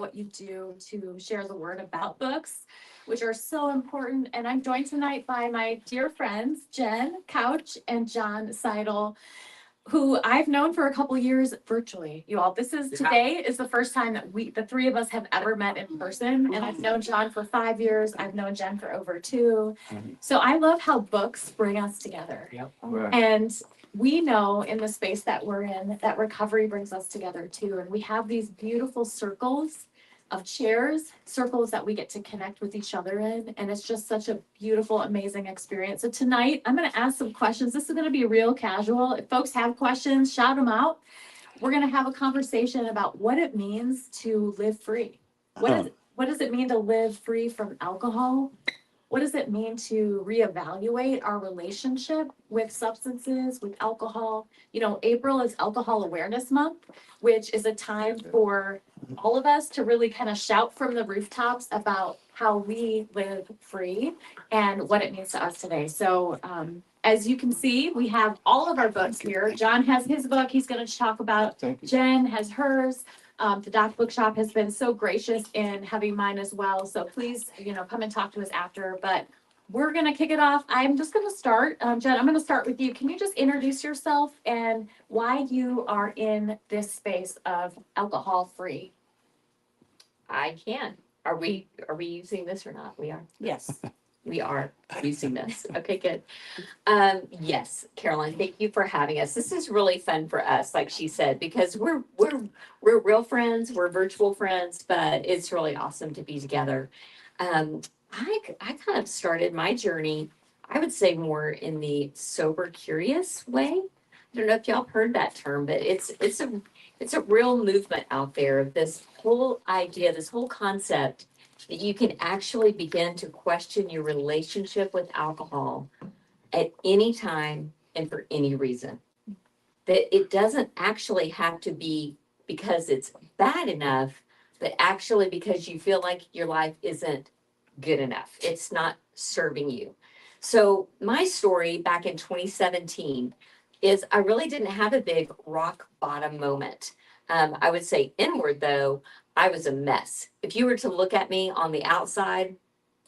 what you do to share the word about books, which are so important. And I'm joined tonight by my dear friends, Jen Couch and John Seidel, who I've known for a couple years virtually. You all, today is the first time that the three of us have ever met in person. And I've known John for 5 years. I've known Jen for over 2. So I love how books bring us together. Yep. Right. And we know in the space that we're in that recovery brings us together too. And we have these beautiful circles of chairs, circles that we get to connect with each other in. And it's just such a beautiful, amazing experience. So tonight, I'm going to ask some questions. This is going to be real casual. If folks have questions, shout them out. We're going to have a conversation about what it means to live free. What does it mean to live free from alcohol? What does it mean to reevaluate our relationship with substances, with alcohol? You know, April is Alcohol Awareness Month, which is a time for all of us to really kind of shout from the rooftops about how we live free and what it means to us today. So, as you can see, we have all of our books here. John has his book he's going to talk about. Jen has hers. The Doc Bookshop has been so gracious in having mine as well. So please, come and talk to us after. But we're going to kick it off. I'm just going to start. Jen, I'm going to start with you. Can you just introduce yourself and why you are in this space of alcohol free? I can. Are we using this or not? We are. Yes. We are using this. Okay, good. Yes, Caroline, thank you for having us. This is really fun for us, like she said, because we're real friends, we're virtual friends, but it's really awesome to be together. I kind of started my journey, I would say more in the sober curious way. I don't know if y'all heard that term, but it's a real movement out there of this whole idea, this whole concept that you can actually begin to question your relationship with alcohol at any time and for any reason. That it doesn't actually have to be because it's bad enough, but actually because you feel like your life isn't good enough. It's not serving you. So my story back in 2017 is I really didn't have a big rock bottom moment. I would say inward though, I was a mess. If you were to look at me on the outside,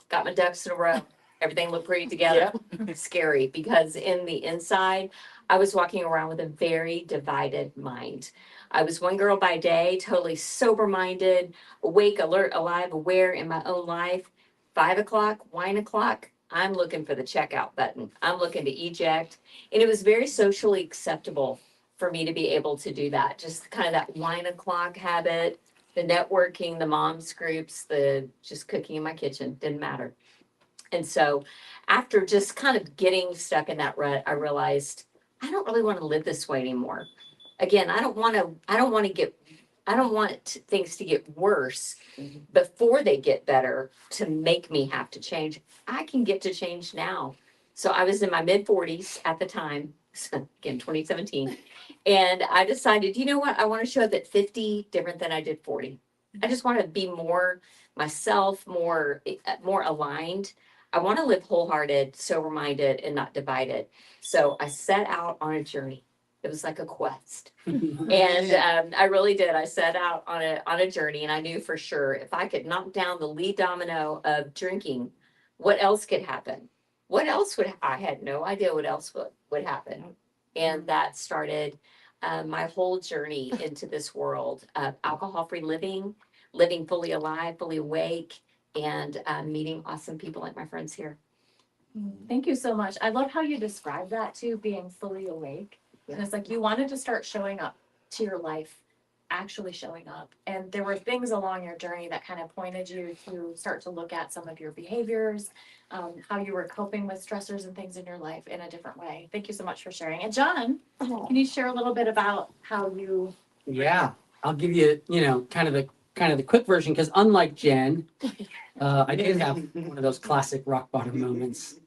got my ducks in a row, everything looked pretty together, scary, because in the inside, I was walking around with a very divided mind. I was one girl by day, totally sober-minded, awake, alert, alive, aware in my own life. 5 o'clock, wine o'clock, I'm looking for the checkout button. I'm looking to eject. And it was very socially acceptable for me to be able to do that. Just kind of that wine o'clock habit, the networking, the moms groups, the just cooking in my kitchen, didn't matter. And so after just kind of getting stuck in that rut, I realized I don't really want to live this way anymore. Again, I don't want things to get worse before they get better to make me have to change. I can get to change now. So I was in my mid 40s at the time, again, 2017. And I decided, you know what? I want to show up at 50 different than I did 40. I just want to be more myself, more aligned. I want to live wholehearted, sober-minded, and not divided. So I set out on a journey. It was like a quest. And I really did. I set out on a journey, and I knew for sure if I could knock down the lead domino of drinking, what else could happen? I had no idea what else would happen. And that started my whole journey into this world of alcohol-free living fully alive, fully awake, and meeting awesome people like my friends here. Thank you so much. I love how you describe that too, being fully awake. And it's like you wanted to start showing up to your life, actually showing up. And there were things along your journey that kind of pointed you to start to look at some of your behaviors, how you were coping with stressors and things in your life in a different way. Thank you so much for sharing. And John, can you share a little bit about how you? Yeah, I'll give you, kind of the quick version, because unlike Jen, I did have one of those classic rock bottom moments.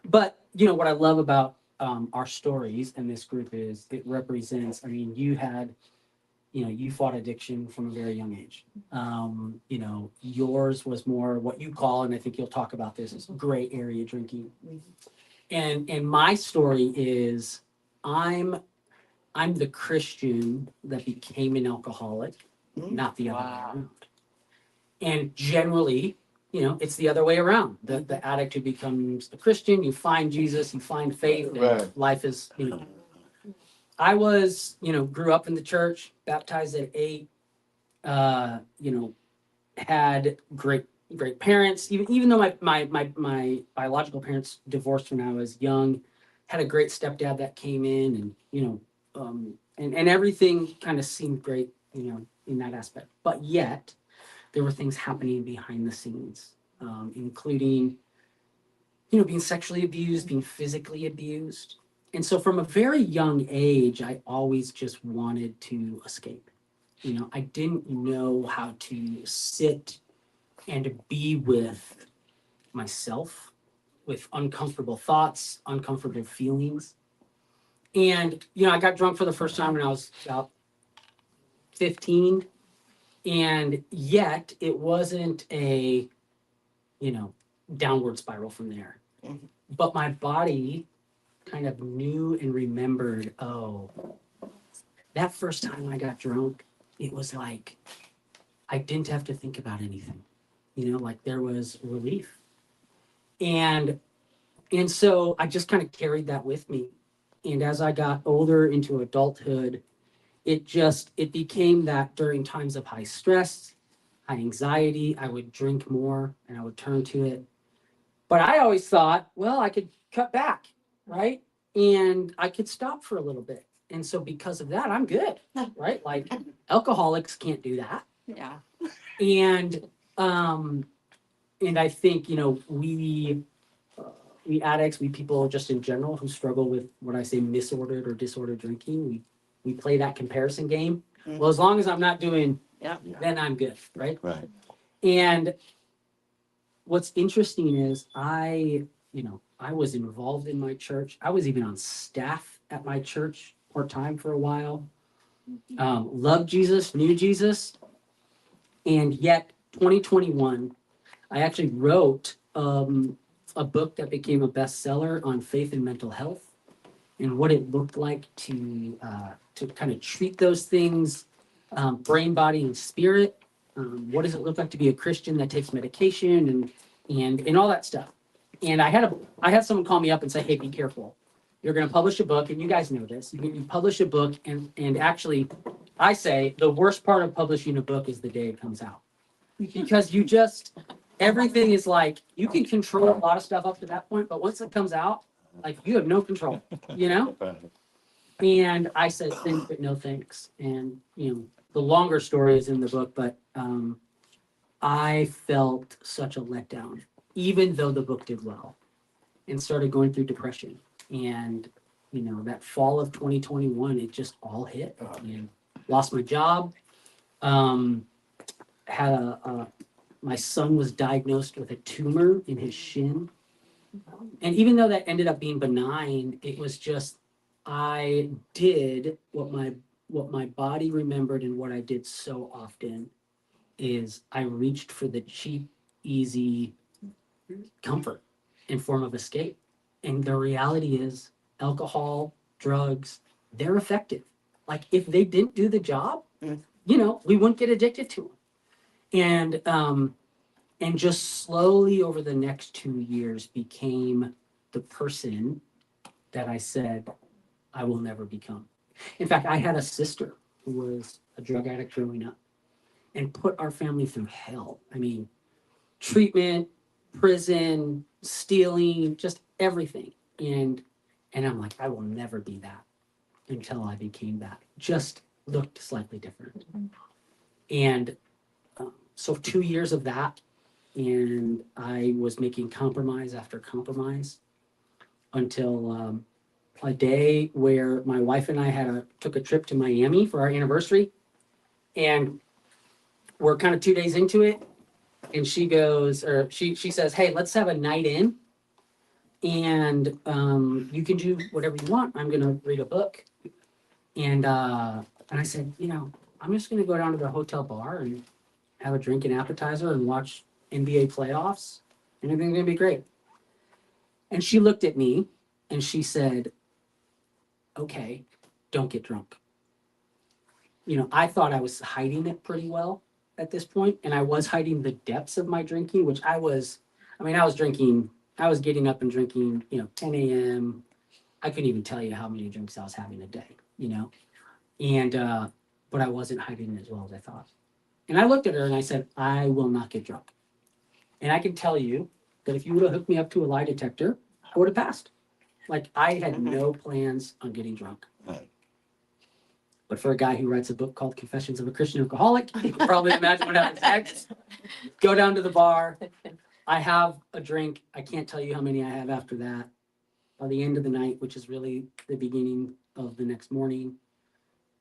But what I love about our stories and this group is it represents, you fought addiction from a very young age. Yours was more what you call, and I think you'll talk about this, is gray area drinking. And my story is I'm the Christian that became an alcoholic not the other way Wow. around. And generally, it's the other way around. The addict who becomes a Christian, you find Jesus, you find faith, and Right. life is, I was, grew up in the church, baptized at 8, had great parents, even though my biological parents divorced when I was young, had a great stepdad that came in and everything kind of seemed great, in that aspect. But yet there were things happening behind the scenes, including, being sexually abused, being physically abused. And so from a very young age, I always just wanted to escape. I didn't know how to sit and be with myself, with uncomfortable thoughts, uncomfortable feelings. And, I got drunk for the first time when I was about 15. And yet it wasn't a, downward spiral from there. Mhm. But my body kind of knew and remembered, oh, that first time I got drunk, it was like I didn't have to think about anything. Like there was relief. And so I just kind of carried that with me. And as I got older into adulthood, it became that during times of high stress, high anxiety, I would drink more and I would turn to it. But I always thought, well, I could cut back, right? And I could stop for a little bit. And so because of that, I'm good, right? Like alcoholics can't do that. Yeah. And I think, we addicts, we people just in general who struggle with what I say misordered or disordered drinking, we play that comparison game. Mhm. Well, as long as I'm not doing, Yeah. then I'm good, right? Right. And what's interesting is I was involved in my church. I was even on staff at my church part-time for a while. Loved Jesus, knew Jesus. And yet 2021, I actually wrote a book that became a bestseller on faith and mental health and what it looked like to kind of treat those things, brain, body, and spirit. What does it look like to be a Christian that takes medication and all that stuff? And I had someone call me up and say, "Hey, be careful. You're going to publish a book, and you guys know this. You publish a book, and actually, I say the worst part of publishing a book is the day it comes out, because everything is like you can control a lot of stuff up to that point, but once it comes out, like you have no control, Right. And I said thanks, but no thanks. And the longer story is in the book, but I felt such a letdown, even though the book did well, and started going through depression. And that fall of 2021, it just all hit. And lost my job. Had my son was diagnosed with a tumor in his shin. And even though that ended up being benign, it was just I did what my body remembered, and what I did so often is I reached for the cheap, easy comfort in form of escape. And the reality is alcohol, drugs, they're effective. Like if they didn't do the job, Mm. we wouldn't get addicted to them. And just slowly over the next 2 years became the person that I said I will never become. In fact, I had a sister who was a drug addict growing up and put our family through hell. I mean, treatment, prison, stealing, just everything. And I'm like, I will never be that until I became that. Just looked slightly different. And so 2 years of that, and I was making compromise after compromise until a day where my wife and I took a trip to Miami for our anniversary, and we're kind of 2 days into it, and she says, "Hey, let's have a night in, and you can do whatever you want. I'm gonna read a book." And I said, I'm just gonna go down to the hotel bar and have a drink and appetizer and watch NBA playoffs, and everything's gonna be great. And she looked at me and she said, "Okay, don't get drunk." I thought I was hiding it pretty well at this point, and I was hiding the depths of my drinking, which I was drinking, I was getting up and drinking, 10 a.m. I couldn't even tell you how many drinks I was having a day, and, but I wasn't hiding it as well as I thought. And I looked at her and I said, I will not get drunk. And I can tell you that if you would have hooked me up to a lie detector, I would have passed. Like, I had no plans on getting drunk. Right. But for a guy who writes a book called Confessions of a Christian Alcoholic, you can probably imagine what happens next. Go down to the bar. I have a drink. I can't tell you how many I have after that. By the end of the night, which is really the beginning of the next morning,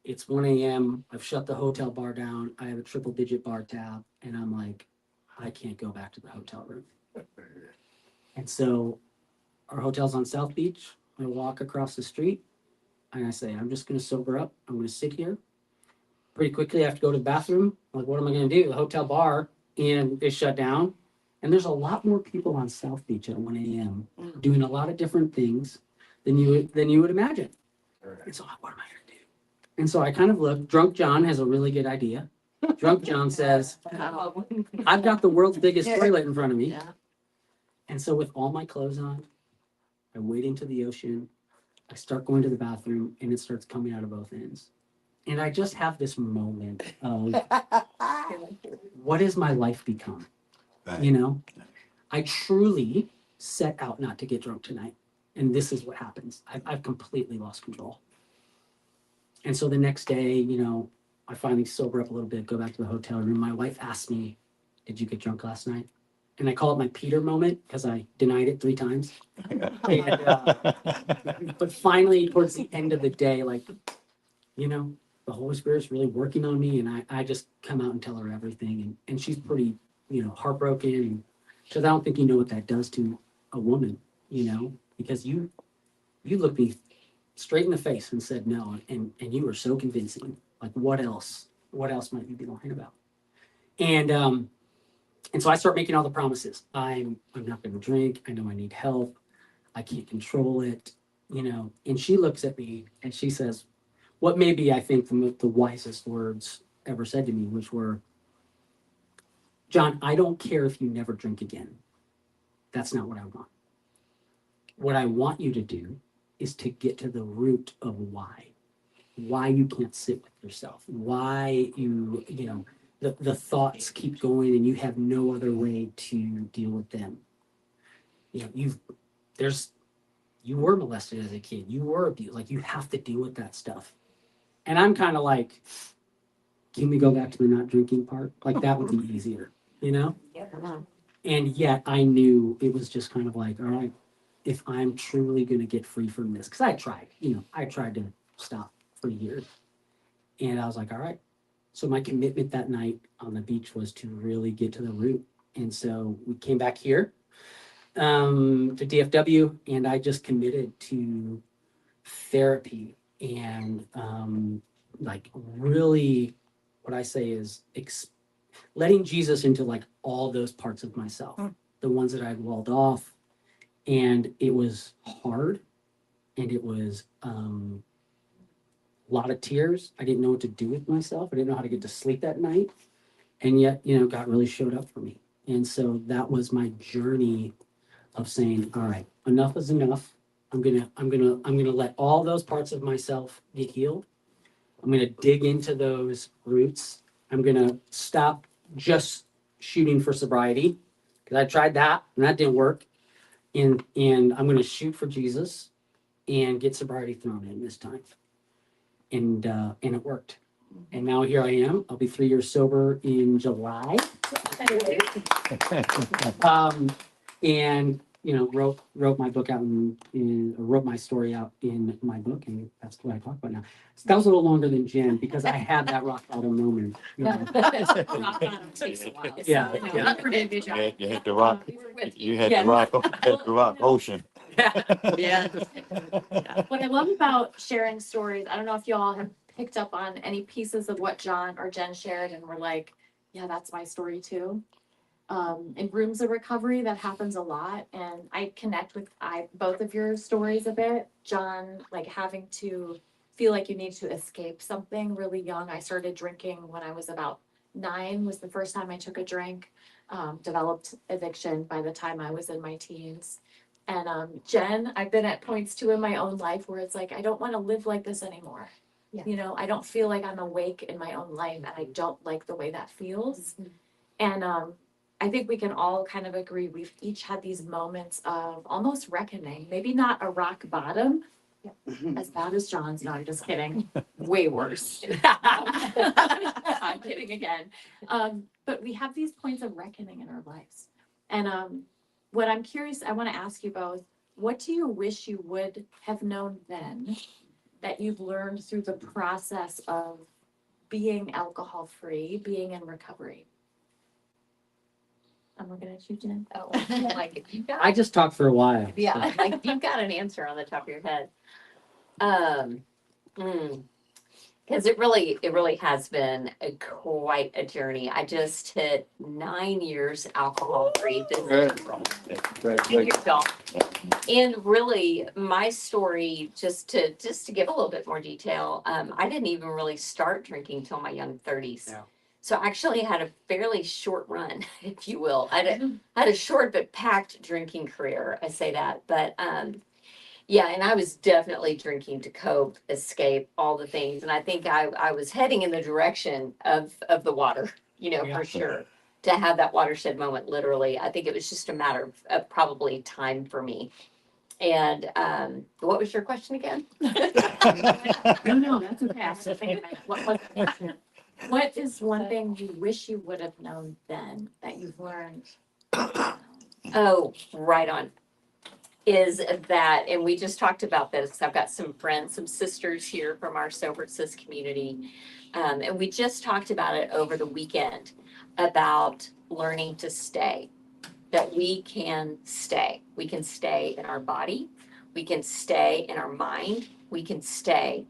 it's 1 a.m. I've shut the hotel bar down. I have a triple digit bar tab. And I'm like, I can't go back to the hotel room. And so our hotel's on South Beach. I walk across the street and I say, I'm just going to sober up. I'm going to sit here. Pretty quickly, I have to go to the bathroom. I'm like, what am I going to do? The hotel bar and is shut down. And there's a lot more people on South Beach at 1 a.m. doing a lot of different things than you would imagine. And so, what am I going to do? And so I kind of look. Drunk John has a really good idea. Drunk John says, I've got the world's biggest toilet in front of me. Yeah. And so with all my clothes on, I wade into the ocean. I start going to the bathroom and it starts coming out of both ends. And I just have this moment of what has my life become? Right. I truly set out not to get drunk tonight. And this is what happens. I've completely lost control. And so the next day, I finally sober up a little bit, go back to the hotel room. My wife asked me, did you get drunk last night? And I call it my Peter moment because I denied it 3 times. But finally, towards the end of the day, the Holy Spirit's really working on me. And I just come out and tell her everything. And she's pretty, heartbroken. And because I don't think you know what that does to a woman, because you looked me straight in the face and said no. And you were so convincing. Like, what else? What else might you be lying about? And so I start making all the promises. I'm not going to drink. I know I need help. I can't control it, And she looks at me and she says, what may be, I think, the wisest words ever said to me, which were, John, I don't care if you never drink again. That's not what I want. What I want you to do is to get to the root of why you can't sit with yourself, why the thoughts keep going and you have no other way to deal with them. You were molested as a kid. You were abused. Like, you have to deal with that stuff. And I'm kind of like, can we go back to the not drinking part? Like, that would be easier, Yeah. And yet I knew it was just kind of like, all right, if I'm truly going to get free from this, because I tried to stop for years. And I was like, all right. So my commitment that night on the beach was to really get to the root. And so we came back here to DFW, and I just committed to therapy and really what I say is letting Jesus into like all those parts of myself, the ones that I'd walled off. And it was hard, and it was a lot of tears. I didn't know what to do with myself. I didn't know how to get to sleep that night. And yet, God really showed up for me. And so that was my journey of saying, all right, enough is enough. I'm gonna let all those parts of myself get healed. I'm gonna dig into those roots. I'm gonna stop just shooting for sobriety, because I tried that and that didn't work. And I'm gonna shoot for Jesus and get sobriety thrown in this time. And it worked. And now here I am. I'll be 3 years sober in July. And wrote my book out wrote my story out in my book, and that's what I talk about now. So that was a little longer than Jen because I had that rock bottom moment. Rock bottom takes a while. Yeah, So, yeah. you did a good job. You hit the rock. We were with You had Yeah. the rock ocean. Yeah. What I love about sharing stories, I don't know if you all have picked up on any pieces of what John or Jen shared and were like, yeah, that's my story too. In rooms of recovery, that happens a lot. And I connect with both of your stories a bit. John, like having to feel like you need to escape something really young. I started drinking when I was about 9 was the first time I took a drink. Developed addiction by the time I was in my teens. And Jen, I've been at points too in my own life where it's like, I don't want to live like this anymore. Yeah. You know, I don't feel like I'm awake in my own life and I don't like the way that feels. And I think we can all kind of agree we've each had these moments of almost reckoning, maybe not a rock bottom, as bad as John's, no, I'm just kidding, way worse. I'm kidding again. But we have these points of reckoning in our lives. And what I'm curious, I want to ask you both, what do you wish you would have known then that you've learned through the process of being alcohol free, being in recovery? I'm looking at you, Jen. Oh, like if you got, I just talked for a while. yeah, like you've got an answer on the top of your head. Because it really has been quite a journey. I just hit 9 years alcohol free this April. And really, my story, just to give a little bit more detail, I didn't even really start drinking till my young 30s. Yeah. So I actually had a fairly short run, if you will. I had a short but packed drinking career. I say that, but yeah, and I was definitely drinking to cope, escape, all the things. And I think I was heading in the direction of the water, Yeah. for sure. To have that watershed moment, literally, I think it was just a matter of probably time for me. And what was your question again? No, that's okay. I was just thinking, what was the question? What is one thing you wish you would have known then that you've learned? Oh, right on. Is that, and we just talked about this. I've got some friends, some sisters here from our Sober Sis community. And we just talked about it over the weekend about learning to stay, that we can stay. We can stay in our body. We can stay in our mind. We can stay.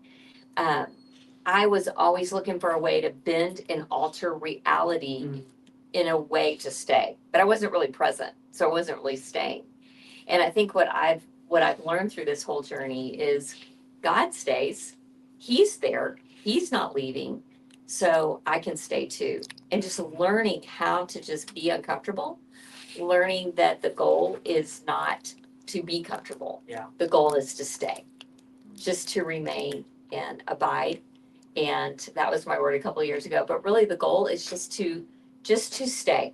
I was always looking for a way to bend and alter reality in a way to stay, but I wasn't really present. So I wasn't really staying. And I think what I've learned through this whole journey is God stays. He's there. He's not leaving. So I can stay too. And just learning how to just be uncomfortable, learning that the goal is not to be comfortable. Yeah. The goal is to stay, just to remain and abide. And that was my word a couple of years ago. But really the goal is just to stay.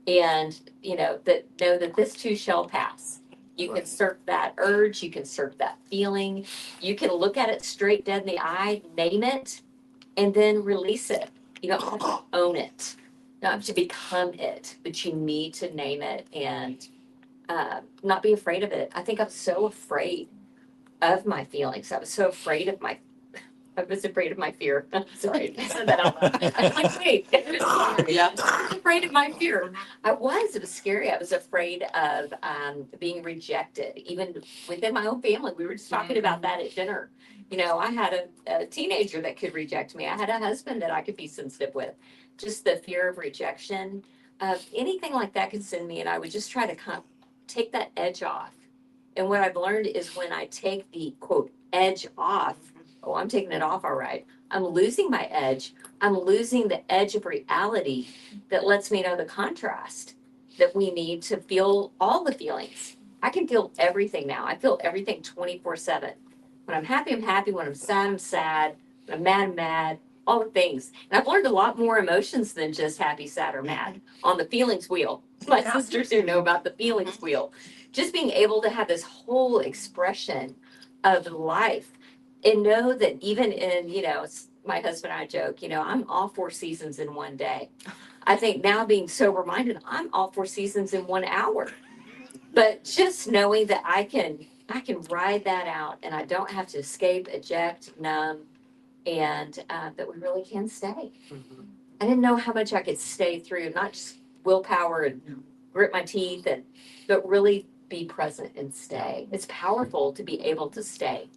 And know that this too shall pass. You can surf that urge, you can surf that feeling, you can look at it straight dead in the eye, name it, and then release it. You don't have to own it, you don't have to become it, but you need to name it and not be afraid of it. I think I'm so afraid of my feelings. I was so afraid of my fear. Sorry, I said that out loud. I was like, wait, yeah. I was afraid of my fear. It was scary. I was afraid of being rejected, even within my own family. We were just talking about that at dinner. I had a teenager that could reject me. I had a husband that I could be sensitive with. Just the fear of rejection, anything like that could send me, and I would just try to kind of take that edge off. And what I've learned is when I take the quote edge off, oh, I'm taking it off all right. I'm losing my edge. I'm losing the edge of reality that lets me know the contrast that we need to feel all the feelings. I can feel everything now. I feel everything 24/7. When I'm happy, I'm happy. When I'm sad. When I'm mad, I'm mad. All the things. And I've learned a lot more emotions than just happy, sad, or mad on the feelings wheel. My sisters here know about the feelings wheel. Just being able to have this whole expression of life and know that even in, my husband and I joke, I'm all 4 seasons in one day. I think now being sober minded, I'm all 4 seasons in 1 hour. But just knowing that I can ride that out and I don't have to escape, eject, numb, and that we really can stay. I didn't know how much I could stay through, not just willpower and grit my teeth, but really be present and stay. It's powerful to be able to stay.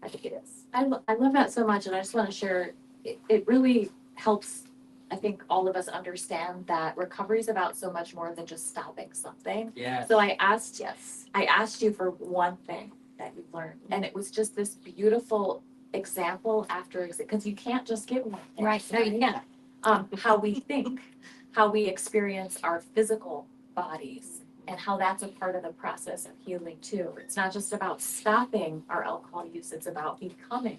I think it is. I love that so much, and I just want to share, it really helps, I think, all of us understand that recovery is about so much more than just stopping something. Yeah. So I asked Yes. you for one thing that you've learned, and it was just this beautiful example after because you can't just give one thing. Right, no, you can't. How we think, how we experience our physical bodies, and how that's a part of the process of healing too. It's not just about stopping our alcohol use, it's about becoming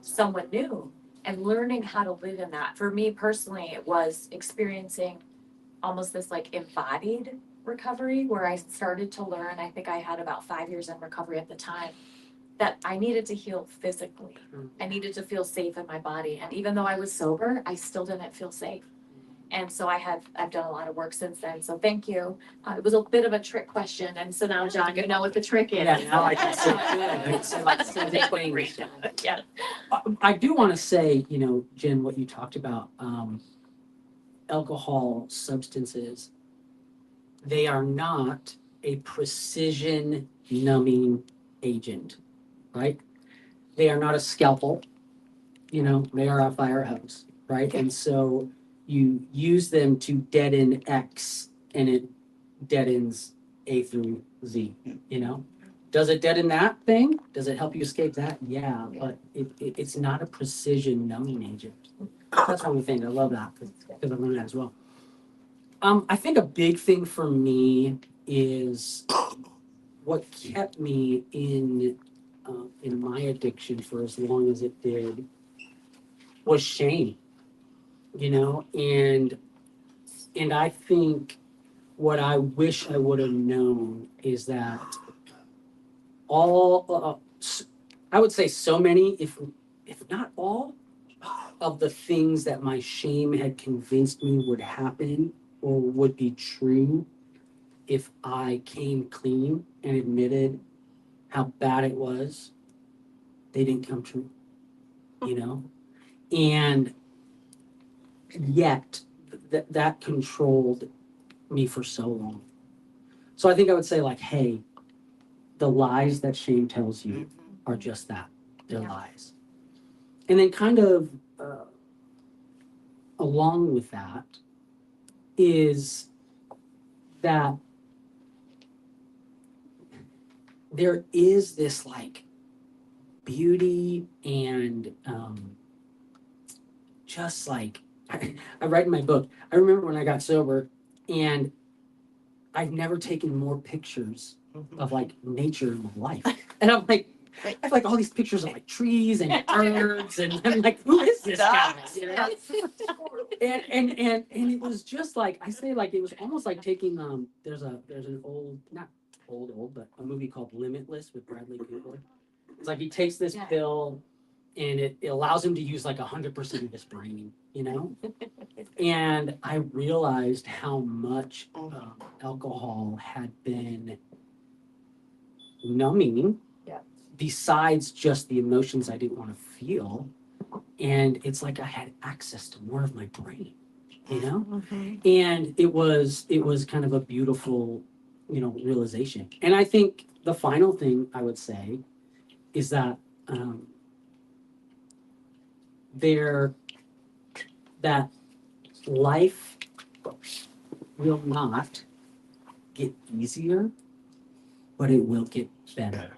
someone new and learning how to live in that. For me personally, it was experiencing almost this like embodied recovery where I started to learn, I think I had about 5 years in recovery at the time, that I needed to heal physically. I needed to feel safe in my body. And even though I was sober, I still didn't feel safe. And so I've done a lot of work since then. So thank you. It was a bit of a trick question. And so now, John, you know what the trick is. Yeah, now I can say, I can say like specific things. Yeah. I do want to say, you know, Jen, what you talked about, alcohol substances, they are not a precision numbing agent, right? They are not a scalpel, you know, they are a fire hose, right? And so you use them to deaden X and it deadens A through Z, you know? Does it deaden that thing? Does it help you escape that? Yeah, but it's not a precision numbing agent. That's one thing. I love that because I learned that as well. I think a big thing for me is what kept me in my addiction for as long as it did was shame, you know, and I think what I wish I would have known is that I would say so many, if not all, of the things that my shame had convinced me would happen or would be true if I came clean and admitted how bad it was, they didn't come true, you know? And yet that controlled me for so long. So I think I would say like, hey, the lies that shame tells you are just that, they're lies. And then kind of along with that is that there is this like beauty and just like I write in my book, I remember when I got sober and I've never taken more pictures of like nature in my life. And I'm like, I have like all these pictures of like trees and birds, and I'm like, who is this guy? You know? And it was just like I say, like it was almost like taking there's an old, not old, but a movie called Limitless with Bradley Cooper. It's like he takes this pill and it allows him to use like 100% of his brain, you know? And I realized how much alcohol had been numbing besides just the emotions I didn't want to feel. And it's like I had access to more of my brain, you know? And it was kind of a beautiful, you know, realization. And I think the final thing I would say is that that life will not get easier, but it will get better.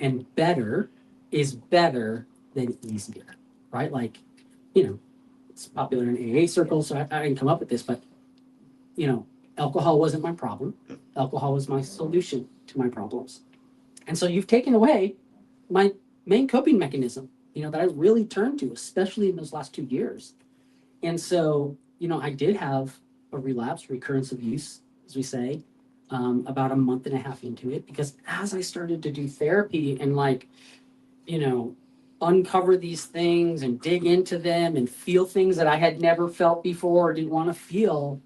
And better is better than easier, right? Like, you know, it's popular in AA circles, so I didn't come up with this, but, you know, alcohol wasn't my problem. Alcohol was my solution to my problems. And so you've taken away my main coping mechanism, you know, that I really turned to, especially in those last 2 years. And so, you know, I did have a relapse, recurrence of use, as we say, about a month and a half into it, because as I started to do therapy and like, you know, uncover these things and dig into them and feel things that I had never felt before or didn't want to feel,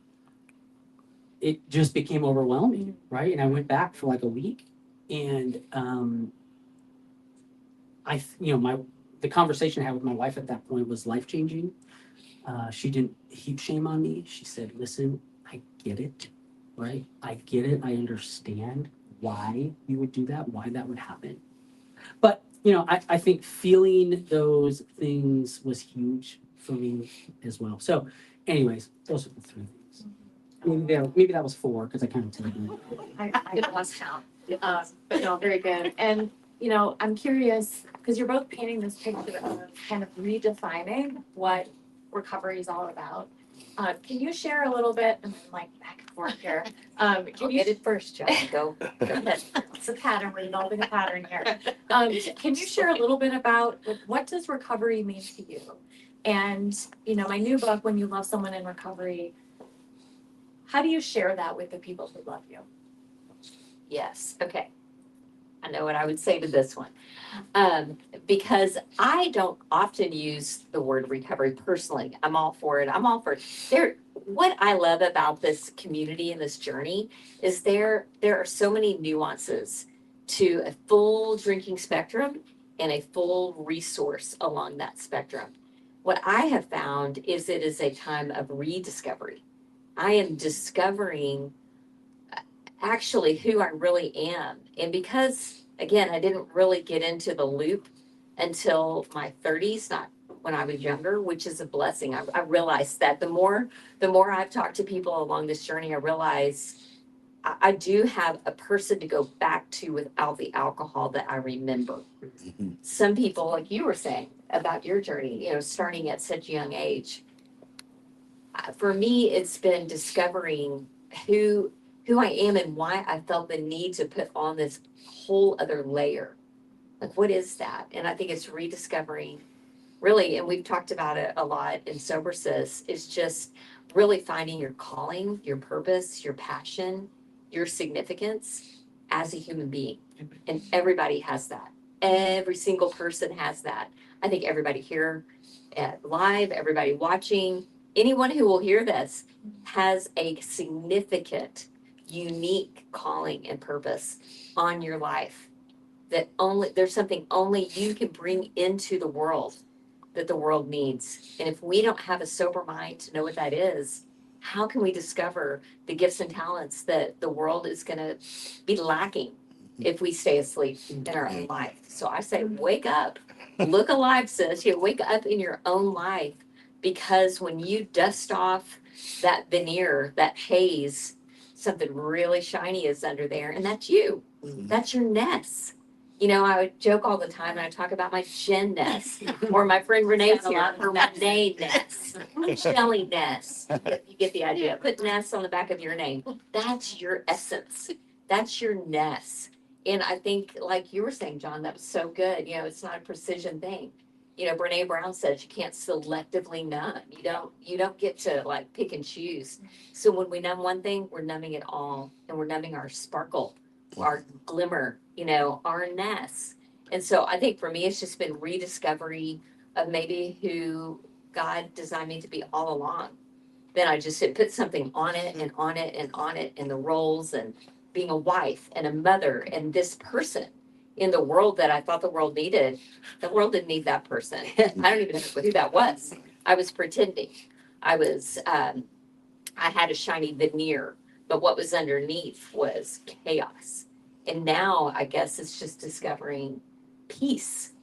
it just became overwhelming, right? And I went back for like a week, and the conversation I had with my wife at that point was life changing. She didn't heap shame on me. She said, "Listen, I get it, right? I get it. I understand why you would do that, why that would happen." But you know, I think feeling those things was huge for me as well. So, anyways, those are the 3 things. Maybe that was 4 because I kind of told you. I lost count. But no, very good. And, you know, I'm curious, because you're both painting this picture of kind of redefining what recovery is all about. Can you share a little bit, and I'm like back and forth here. I'll Can you get it first, John. Go ahead. It's a pattern, we're developing a pattern here. Can you share a little bit about like, what does recovery mean to you? And, you know, my new book, When You Love Someone in Recovery, how do you share that with the people who love you? Yes, okay. I know what I would say to this one. Because I don't often use the word recovery personally. I'm all for it. I'm all for it. What I love about this community and this journey is there are so many nuances to a full drinking spectrum and a full resource along that spectrum. What I have found is it is a time of rediscovery. I am discovering actually who I really am. And because, again, I didn't really get into the loop until my 30s, not when I was younger, which is a blessing. I realized that the more I've talked to people along this journey, I realize I do have a person to go back to without the alcohol that I remember. Some people, like you were saying about your journey, you know, starting at such a young age. For me, it's been discovering who I am and why I felt the need to put on this whole other layer. Like, what is that? And I think it's rediscovering, really, and we've talked about it a lot in Sober Sis, is just really finding your calling, your purpose, your passion, your significance as a human being. And everybody has that. Every single person has that. I think everybody here live, everybody watching, anyone who will hear this has a significant, unique calling and purpose on your life that there's something only you can bring into the world that the world needs. And if we don't have a sober mind to know what that is, how can we discover the gifts and talents that the world is going to be lacking if we stay asleep in our own life? So I say, wake up, look alive, sis. You wake up in your own life, because when you dust off that veneer, that haze, something really shiny is under there, and that's you. That's your nest. You know, I would joke all the time, and I talk about my Jen nest, or my friend Renee's here, her Renee nest, Shelly nest. You get the idea. Put nest on the back of your name. That's your essence. That's your nest. And I think, like you were saying, John, that was so good. You know, it's not a precision thing. You know, Brene Brown says you can't selectively numb. You don't get to like pick and choose. So when we numb one thing, we're numbing it all, and we're numbing our sparkle, our glimmer, you know, our nest. And so I think for me, it's just been rediscovery of maybe who God designed me to be all along. Then I just put something on it and on it and on it, and the roles, and being a wife and a mother and this person in the world that I thought the world needed. The world didn't need that person. I don't even know who that was. I was pretending. I had a shiny veneer, but what was underneath was chaos. And now I guess it's just discovering peace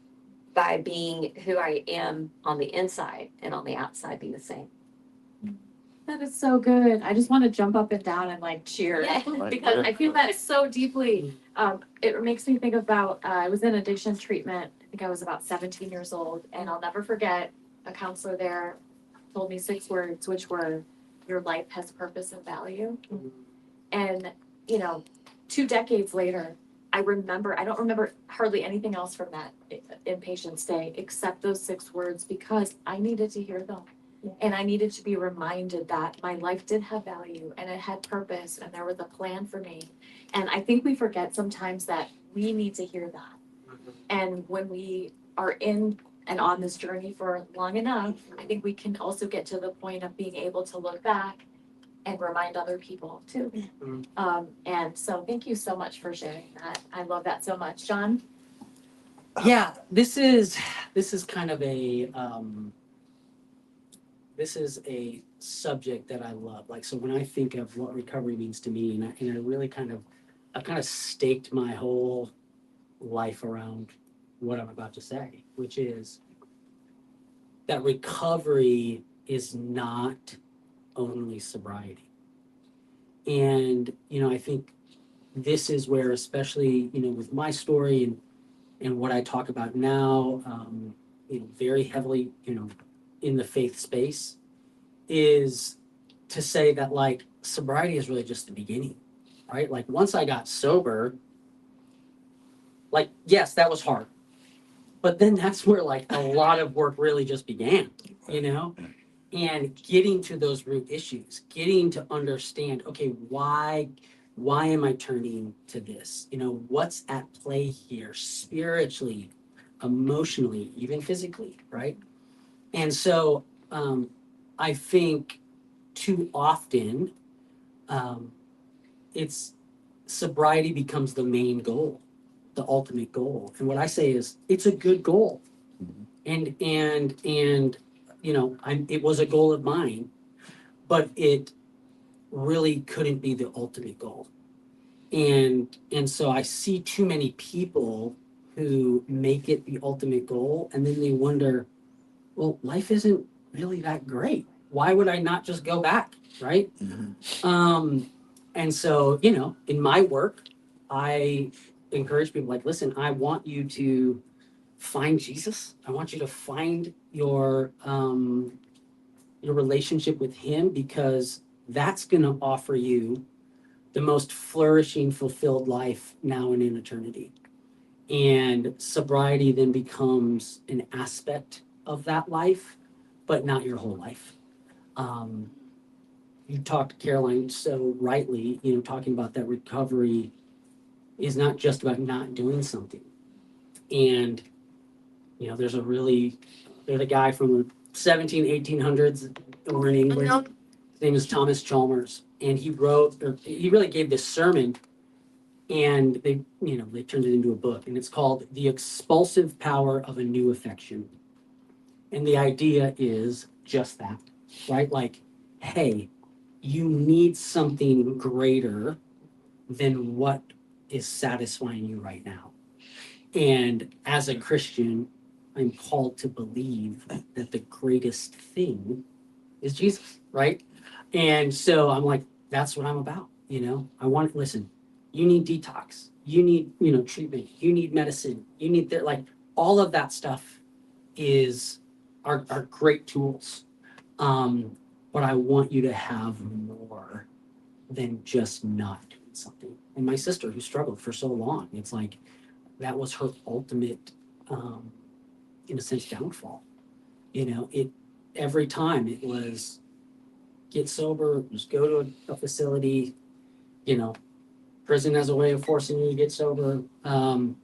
by being who I am on the inside, and on the outside being the same. That is so good. I just want to jump up and down and like cheer Yeah. because I feel that so deeply. It makes me think about I was in addiction treatment. I think I was about 17 years old, and I'll never forget a counselor there told me 6 words, which were, "Your life has purpose and value." And you know, 2 decades later, I don't remember hardly anything else from that inpatient stay except those 6 words, because I needed to hear them. And I needed to be reminded that my life did have value and it had purpose and there was a plan for me. And I think we forget sometimes that we need to hear that. And when we are in and on this journey for long enough, I think we can also get to the point of being able to look back and remind other people too. And so thank you so much for sharing that. I love that so much. John? Yeah, this is kind of a this is a subject that I love. Like, so when I think of what recovery means to me, and I really I've kind of staked my whole life around what I'm about to say, which is that recovery is not only sobriety. And, you know, I think this is where, especially, you know, with my story and and what I talk about now, very heavily, in the faith space, is to say that like sobriety is really just the beginning, right? Like once I got sober, like yes, that was hard, but then that's where like a lot of work really just began, you know, and getting to those root issues, getting to understand, okay, why am I turning to this? What's at play here spiritually, emotionally, even physically, right? And so I think too often it's sobriety becomes the main goal, the ultimate goal. And what I say is it's a good goal. And it was a goal of mine, but it really couldn't be the ultimate goal. And so I see too many people who make it the ultimate goal and then they wonder, well, life isn't really that great. Why would I not just go back, right? And so, in my work, I encourage people like, listen, I want you to find Jesus. I want you to find your relationship with him, because that's going to offer you the most flourishing, fulfilled life now and in eternity. And sobriety then becomes an aspect of that life, but not your whole life. You talked, Caroline, so rightly, talking about that recovery is not just about not doing something. And, there's a guy from the 1800s over in England. His name is Thomas Chalmers. And he really gave this sermon, and they turned it into a book, and it's called The Expulsive Power of a New Affection. And the idea is just that, right? Like, hey, you need something greater than what is satisfying you right now. And as a Christian, I'm called to believe that the greatest thing is Jesus, right? And so I'm like, that's what I'm about. Listen, you need detox, you need, treatment, you need medicine, you need like all of that stuff are great tools. But I want you to have more than just not doing something. And my sister, who struggled for so long, it's like that was her ultimate, in a sense, downfall. Every time it was get sober, just go to a facility. Prison as a way of forcing you to get sober, and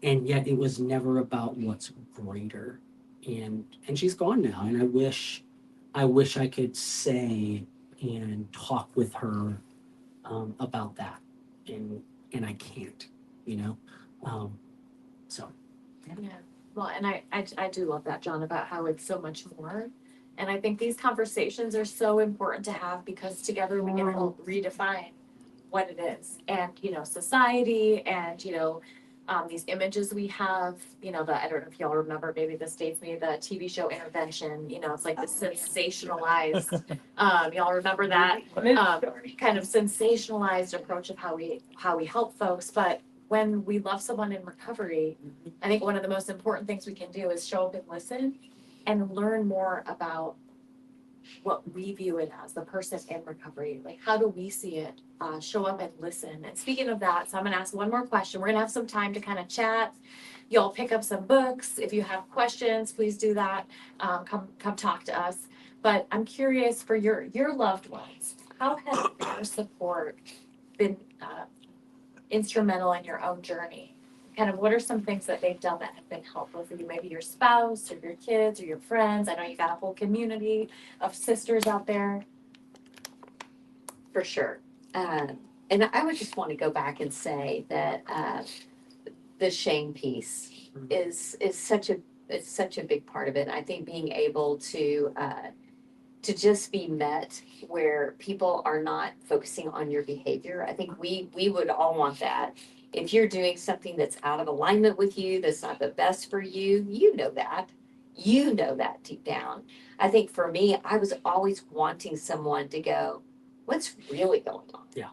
yet it was never about what's greater. And she's gone now, and I wish I could say and talk with her about that, and I can't, so. Yeah, well, and I do love that, John, about how it's so much more. And I think these conversations are so important to have because together we can help redefine what it is. And, society and, these images we have, I don't know if y'all remember, maybe this dates me, the TV show Intervention, it's like the sensationalized, y'all remember that? Kind of sensationalized approach of how we help folks. But when we love someone in recovery, I think one of the most important things we can do is show up and listen and learn more about what we view it as, the person in recovery. Like, how do we see it? Show up and listen. And speaking of that, so I'm gonna ask one more question. We're gonna have some time to kind of chat. Y'all pick up some books. If you have questions, please do that. Come talk to us. But I'm curious for your loved ones, how has their support been instrumental in your own journey? Kind of what are some things that they've done that have been helpful for you? Maybe your spouse or your kids or your friends. I know you got a whole community of sisters out there. For sure. And I would just want to go back and say that the shame piece is such a big part of it. I think being able to just be met where people are not focusing on your behavior. I think we would all want that. If you're doing something that's out of alignment with you, that's not the best for you, you know that deep down. I think for me, I was always wanting someone to go, what's really going on? Yeah.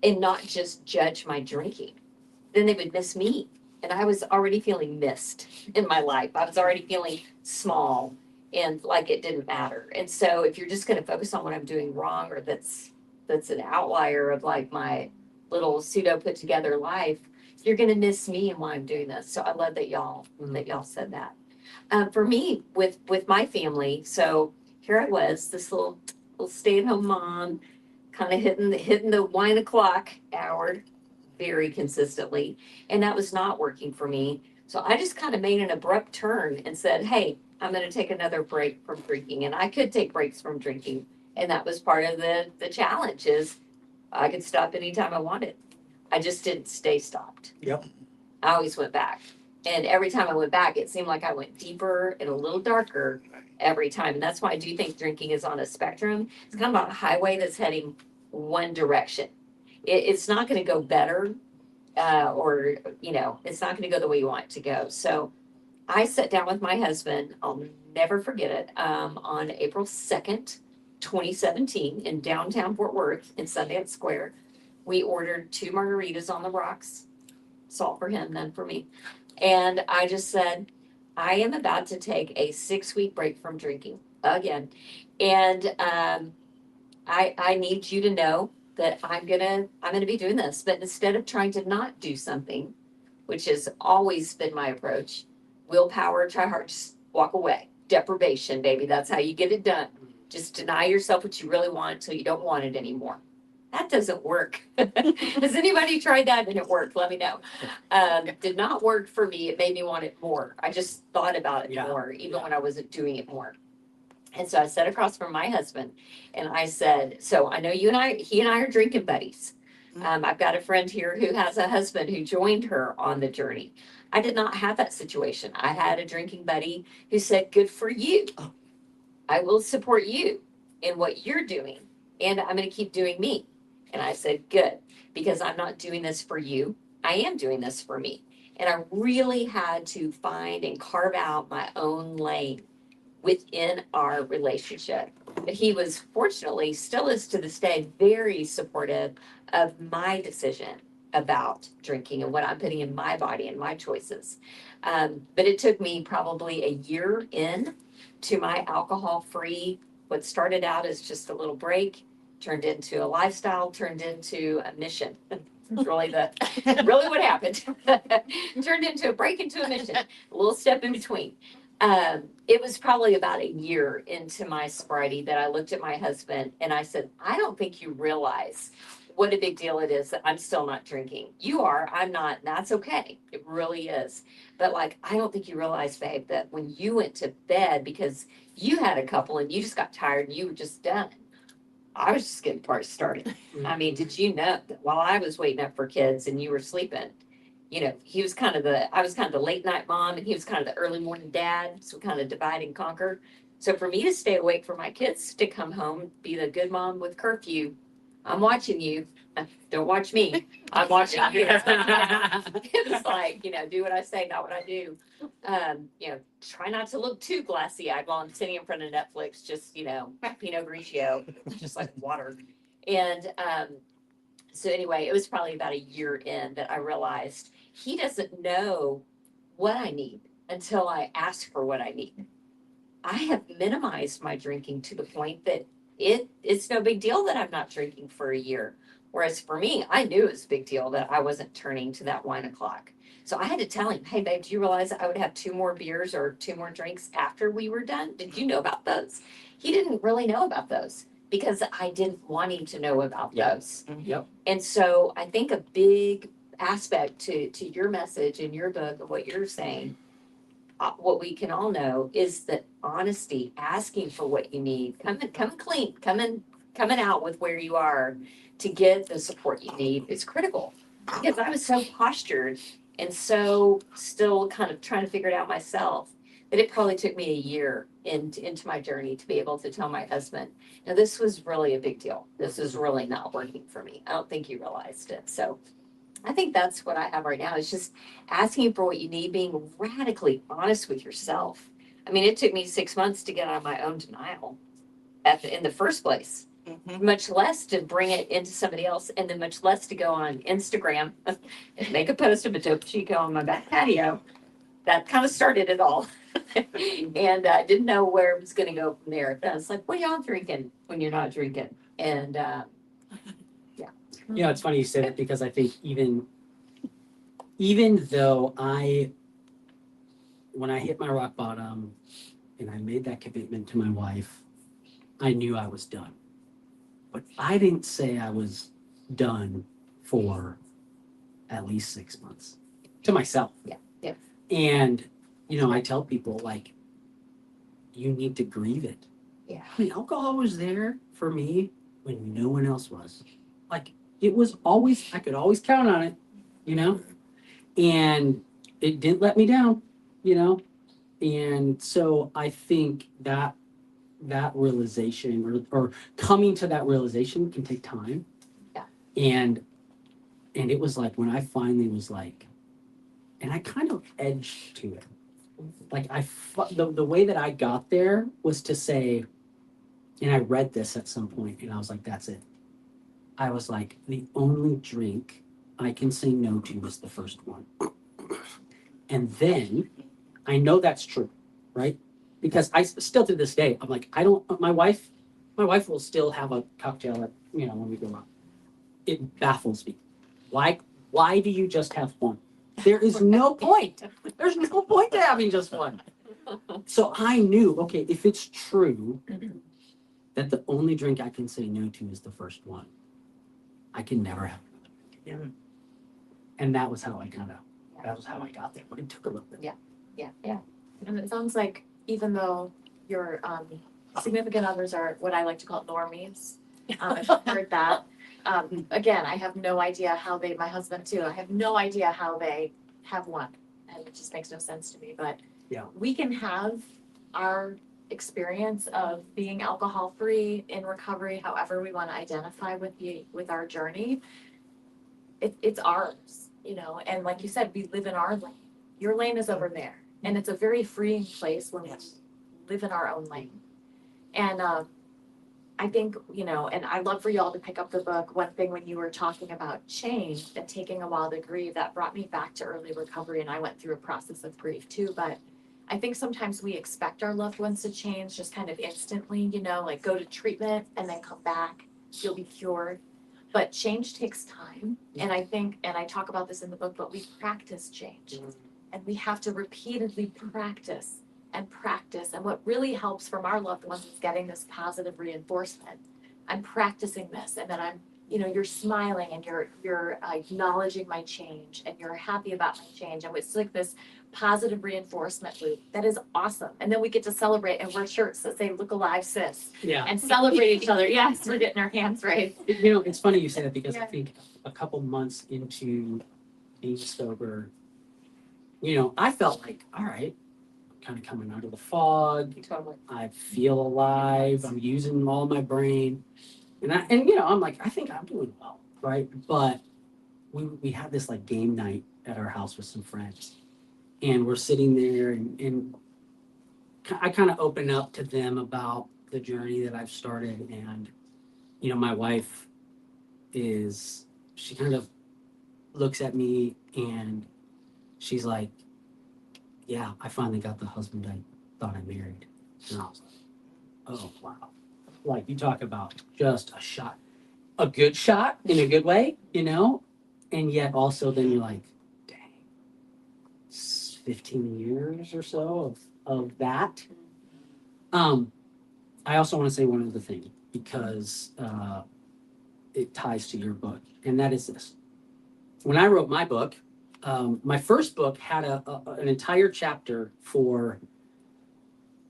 And not just judge my drinking. Then they would miss me And I was already feeling missed in my life. I was already feeling small and like it didn't matter. And so if you're just going to focus on what I'm doing wrong or that's an outlier of like my little pseudo put together life, you're going to miss me and why I'm doing this. So I love that y'all said that. For me, with my family, so here I was, this little stay at home mom, kind of hitting the 1 o'clock hour very consistently, and that was not working for me. So I just kind of made an abrupt turn and said, "Hey, I'm going to take another break from drinking," and I could take breaks from drinking, and that was part of the challenge. Is I could stop anytime I wanted. I just didn't stay stopped. Yep. I always went back. And every time I went back, it seemed like I went deeper and a little darker every time. And that's why I do think drinking is on a spectrum. It's kind of on a highway that's heading one direction. It's not going to go better, or, it's not going to go the way you want it to go. So I sat down with my husband, I'll never forget it, on April 2nd, 2017, in downtown Fort Worth in Sundance Square. We ordered 2 margaritas on the rocks, salt for him, none for me. And I just said, I am about to take a 6-week break from drinking again. And I need you to know that I'm gonna be doing this. But instead of trying to not do something, which has always been my approach, willpower, try hard, just walk away. Deprivation, baby. That's how you get it done. Just deny yourself what you really want until you don't want it anymore. That doesn't work. Has anybody tried that and it worked? Let me know. Did not work for me. It made me want it more. I just thought about it Yeah. more, even when I wasn't doing it more. And so I sat across from my husband and I said, so I know he and I are drinking buddies. I've got a friend here who has a husband who joined her on the journey. I did not have that situation. I had a drinking buddy who said, good for you. I will support you in what you're doing, and I'm going to keep doing me. And I said, good, because I'm not doing this for you. I am doing this for me. And I really had to find and carve out my own lane within our relationship. But he was fortunately, still is to this day, very supportive of my decision about drinking and what I'm putting in my body and my choices. But it took me probably a year in to my alcohol-free, what started out as just a little break, turned into a lifestyle, turned into a mission. Really what happened. Turned into a break into a mission, a little step in between. It was probably about a year into my sobriety that I looked at my husband and I said, I don't think you realize what a big deal it is that I'm still not drinking. You are, I'm not, and that's okay. It really is. But like, I don't think you realize, babe, that when you went to bed because you had a couple and you just got tired and you were just done, I was just getting parties started. I mean, did you know that while I was waiting up for kids and you were sleeping, I was kind of the late night mom and he was kind of the early morning dad. So we kind of divide and conquer. So for me to stay awake for my kids to come home, be the good mom with curfew, I'm watching you. Don't watch me. I'm watching you. It was like, do what I say, not what I do. Try not to look too glassy eyed while I'm sitting in front of Netflix, just, Pinot Grigio, just like water. And so anyway, it was probably about a year in that I realized he doesn't know what I need until I ask for what I need. I have minimized my drinking to the point that it's no big deal that I'm not drinking for a year. Whereas for me, I knew it was a big deal that I wasn't turning to that 1 o'clock. So I had to tell him, hey babe, do you realize I would have 2 more beers or 2 more drinks after we were done? Did you know about those? He didn't really know about those because I didn't want him to know about those. Yep. And so I think a big aspect to your message in your book of what you're saying, what we can all know is that honesty, asking for what you need, come clean, coming out with where you are to get the support you need is critical. Because I was so postured and so still kind of trying to figure it out myself that it probably took me a year into my journey to be able to tell my husband, now this was really a big deal. This is really not working for me. I don't think you realized it. So I think that's what I have right now is just asking for what you need, being radically honest with yourself. I mean, it took me 6 months to get out of my own denial in the first place. much less to bring it into somebody else, and then much less to go on Instagram and make a post of a dope chico on my back patio. That kind of started it all. And I didn't know where it was going to go from there. I was like, what y'all drinking when you're not drinking? And You know, it's funny you say that because I think even though when I hit my rock bottom and I made that commitment to my wife, I knew I was done. But I didn't say I was done for at least 6 months to myself. Yeah. And, you know, I tell people, like, you need to grieve it. Yeah. I mean, alcohol was there for me when no one else was. Like, it was always, I could always count on it, you know? And it didn't let me down, you know? And so I think that realization or coming to that realization can take time. Yeah. And it was like when I finally was like, and I kind of edged to it. Like the way that I got there was to say, and I read this at some point and I was like, that's it. I was like, the only drink I can say no to is the first one. And then I know that's true, right? Because I still to this day, I'm like, I don't, my wife will still have a cocktail at, you know, when we go out. It baffles me. Why do you just have one? There is no point. There's no point to having just one. So I knew, okay, if it's true that the only drink I can say no to is the first one, I can never have another drink again. And that was how I got there, but it took a little bit. Yeah. And it sounds like even though your significant others are what I like to call normies, if you've heard that, again, I have no idea how my husband too, I have no idea how they have one. And it just makes no sense to me, but Yeah. we can have our experience of being alcohol free in recovery, however we want to identify with our journey. It's ours, you know, and like you said, we live in our lane. Your lane is over there. And it's a very freeing place when we live in our own lane. And I think, you know, and I'd love for y'all to pick up the book. One thing when you were talking about change and taking a while to grieve, that brought me back to early recovery. And I went through a process of grief too. But I think sometimes we expect our loved ones to change just kind of instantly, you know, like go to treatment and then come back, you'll be cured. But change takes time. And I think, and I talk about this in the book, but we practice change. And we have to repeatedly practice and practice. And what really helps from our loved ones is getting this positive reinforcement. I'm practicing this, and then I'm, you know, you're smiling and you're acknowledging my change and you're happy about my change. And it's like this positive reinforcement loop that is awesome. And then we get to celebrate and wear shirts that say "Look alive, sis," Yeah. and celebrate each other. Yes, we're getting our hands raised. You know, it's funny you say that because I Yeah. think a couple months into being sober, you know, I felt like, all right, I'm kind of coming out of the fog. Totally. I feel alive. I'm using all my brain. And you know, I'm like, I think I'm doing well, right? But we had this like game night at our house with some friends. And we're sitting there and I kind of open up to them about the journey that I've started. And, you know, my wife she kind of looks at me and she's like, yeah, I finally got the husband I thought I married. And I was like, oh, wow. Like, you talk about just a good shot in a good way, you know? And yet also then you're like, dang, 15 years or so of that. I also want to say one other thing because it ties to your book, and that is this. When I wrote my book, my first book had an entire chapter for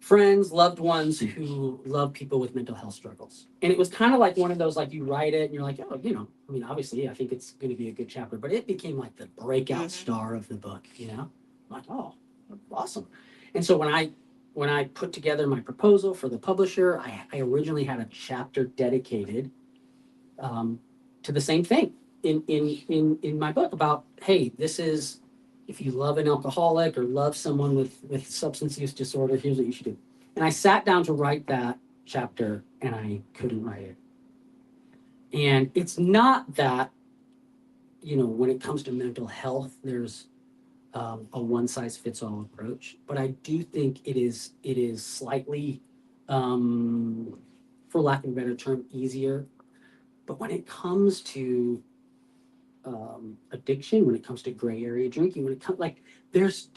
friends, loved ones who love people with mental health struggles. And it was kind of like one of those, like you write it and you're like, oh, you know, I mean, obviously, I think it's going to be a good chapter, but it became like the breakout star of the book, you know? I'm like, oh, awesome. And so when I put together my proposal for the publisher, I originally had a chapter dedicated to the same thing in my book about, hey, this is, if you love an alcoholic or love someone with substance use disorder, here's what you should do. And I sat down to write that chapter and I couldn't write it. And it's not that, when it comes to mental health, there's a one size fits all approach, but I do think it is slightly, for lack of a better term, easier. But when it comes to addiction, when it comes to gray area drinking, when it comes there's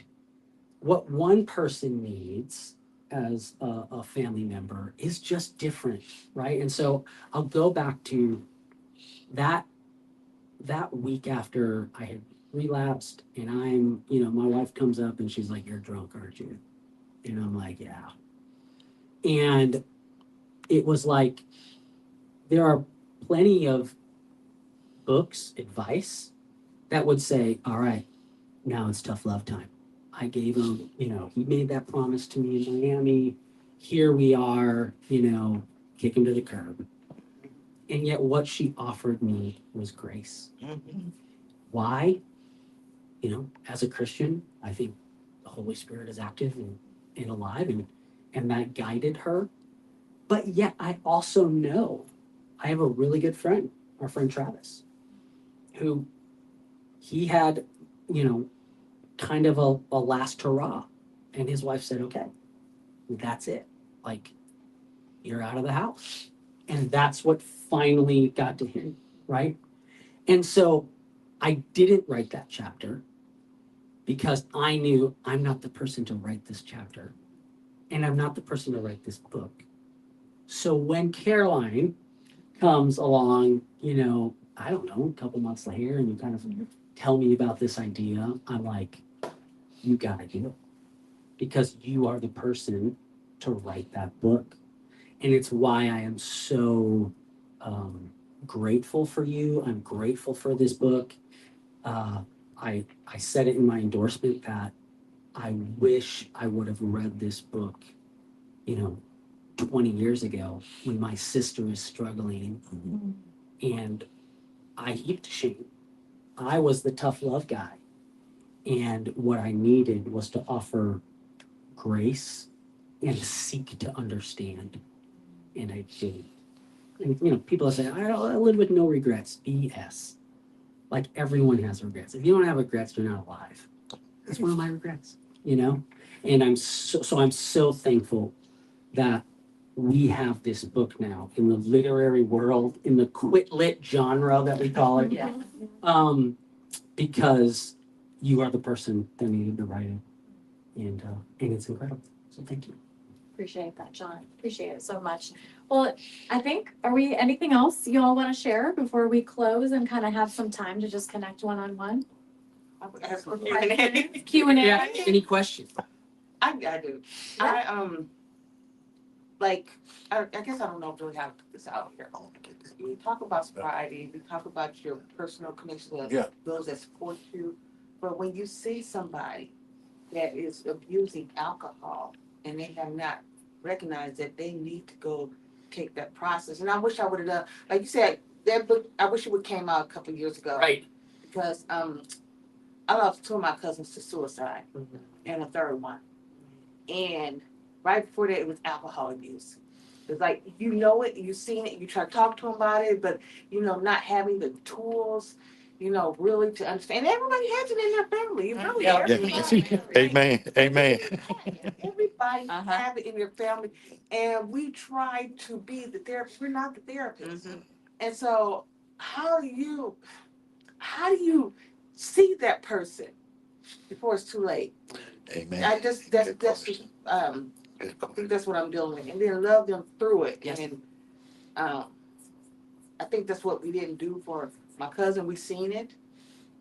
what one person needs as a family member is just different, right? And so I'll go back to that week after I had relapsed, and my wife comes up and she's like, "You're drunk, aren't you?" And I'm like, "Yeah." And it was like there are plenty of books, advice that would say, "All right, now it's tough love time." I gave him, he made that promise to me in Miami. Here we are, kick him to the curb. And yet what she offered me was grace. Why? As a Christian, I think the Holy Spirit is active and alive, and that guided her. But yet I also know I have a really good friend, our friend Travis, who he had, kind of a last hurrah. And his wife said, "Okay, that's it. Like, you're out of the house." And that's what finally got to him, right? And so I didn't write that chapter because I knew I'm not the person to write this chapter. And I'm not the person to write this book. So when Caroline comes along, I don't know, a couple months later, and you kind of tell me about this idea, I'm like, you gotta do it. Because you are the person to write that book. And it's why I am so grateful for you. I'm grateful for this book. I said it in my endorsement that I wish I would have read this book, 20 years ago when my sister is struggling and I heaped shame. I was the tough love guy. And what I needed was to offer grace and seek to understand. And I didn't. And people say, I live with no regrets. BS. Like everyone has regrets. If you don't have regrets, you're not alive. That's one of my regrets, And I'm so thankful that we have this book now in the literary world, in the quit lit genre that we call it. Yeah. Because you are the person that needed to write it. And it's incredible. So thank you. Appreciate that, John. Appreciate it so much. Well, I think, anything else you all want to share before we close and kind of have some time to just connect one-on-one? I would ask for Q&A. Yeah. Any questions? I do. Yeah. I guess I don't know really how to put this out here. You talk about sobriety, you talk about your personal connection with those that support you. But when you see somebody that is abusing alcohol and they have not recognized that they need to go take that process, and I wish I would have done, like you said, that book, I wish it would came out a couple of years ago. Right. Because I lost two of my cousins to suicide and a third one. And right before that, it was alcohol abuse. It's like, it, you've seen it, you try to talk to them about it, but, not having the tools, really to understand. And everybody has it in their family. You really Amen. Amen. Everybody have it in their family. And we try to be the therapist. We're not the therapist. And so how do you see that person before it's too late? Amen. That's I think that's what I'm dealing with, and then love them through it. Yes. And I think that's what we didn't do for my cousin. We seen it,